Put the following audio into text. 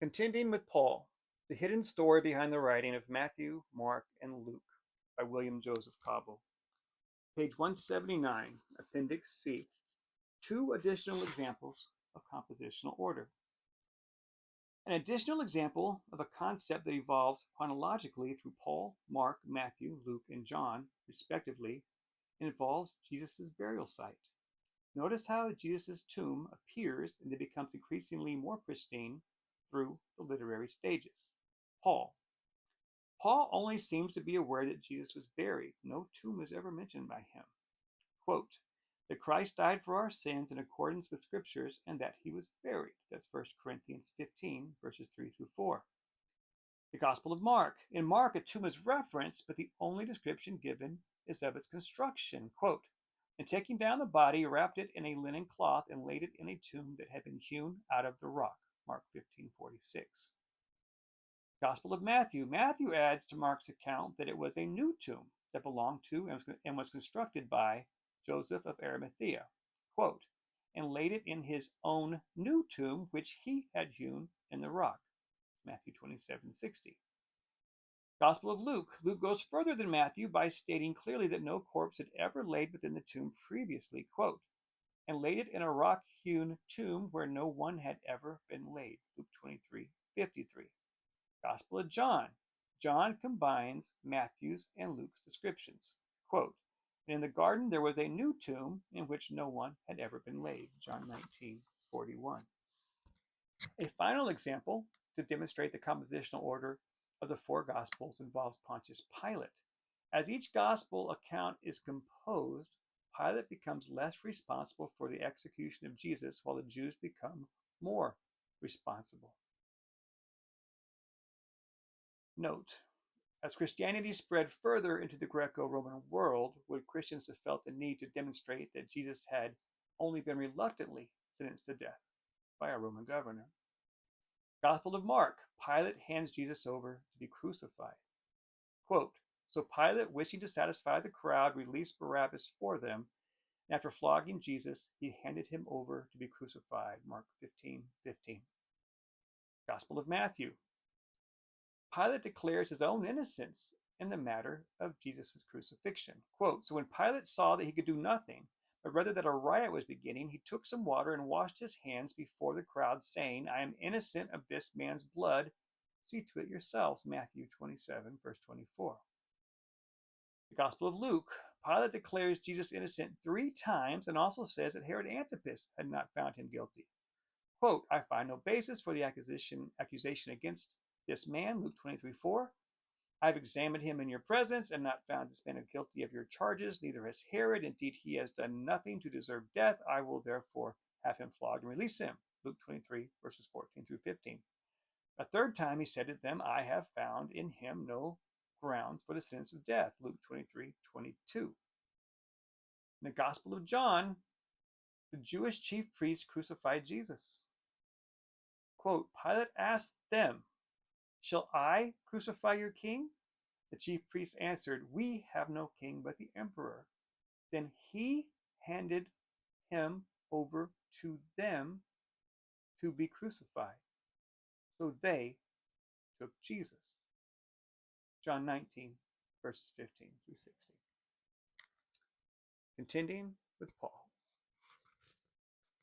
Contending with Paul, the hidden story behind the writing of Matthew, Mark, and Luke by William Joseph Cobble. Page 179, Appendix C. Two additional examples of compositional order. An additional example of a concept that evolves chronologically through Paul, Mark, Matthew, Luke, and John, respectively, involves Jesus' burial site. Notice how Jesus' tomb appears and it becomes increasingly more pristine through the literary stages. Paul. Paul only seems to be aware that Jesus was buried. No tomb is ever mentioned by him. Quote, that Christ died for our sins in accordance with scriptures and that he was buried. That's 1 Corinthians 15, verses 3 through 4. The Gospel of Mark. In Mark, a tomb is referenced, but the only description given is of its construction. Quote, and taking down the body, wrapped it in a linen cloth and laid it in a tomb that had been hewn out of the rock. Mark 15:46. Gospel of Matthew. Matthew adds to Mark's account that it was a new tomb that belonged to and was constructed by Joseph of Arimathea. Quote, and laid it in his own new tomb, which he had hewn in the rock. Matthew 27:60. Gospel of Luke. Luke goes further than Matthew by stating clearly that no corpse had ever laid within the tomb previously. Quote, and laid it in a rock-hewn tomb where no one had ever been laid. Luke 23:53. Gospel of John. John combines Matthew's and Luke's descriptions. Quote, and in the garden there was a new tomb in which no one had ever been laid. John 19:41. A final example to demonstrate the compositional order of the four Gospels involves Pontius Pilate. As each Gospel account is composed, Pilate becomes less responsible for the execution of Jesus, while the Jews become more responsible. Note, as Christianity spread further into the Greco-Roman world, would Christians have felt the need to demonstrate that Jesus had only been reluctantly sentenced to death by a Roman governor. Gospel of Mark. Pilate hands Jesus over to be crucified. Quote, so Pilate, wishing to satisfy the crowd, released Barabbas for them, and after flogging Jesus, he handed him over to be crucified. Mark 15:15. Gospel of Matthew. Pilate declares his own innocence in the matter of Jesus' crucifixion. Quote, so when Pilate saw that he could do nothing, but rather that a riot was beginning, he took some water and washed his hands before the crowd, saying, I am innocent of this man's blood. See to it yourselves. Matthew 27, verse 24. The Gospel of Luke. Pilate declares Jesus innocent 3 times and also says that Herod Antipas had not found him guilty. Quote, I find no basis for the accusation against this man, Luke 23:4. I've examined him in your presence and not found this man guilty of your charges, neither has Herod. Indeed, he has done nothing to deserve death. I will therefore have him flogged and release him. Luke 23, verses 14 through 15. A 3rd time he said to them, I have found in him no grounds for the sentence of death. Luke 23:22. In the Gospel of John, the Jewish chief priests crucified Jesus. Quote, Pilate asked them, shall I crucify your king? The chief priests answered, we have no king but the emperor. Then he handed him over to them to be crucified. So they took Jesus. John 19, verses 15 through 16. Contending with Paul.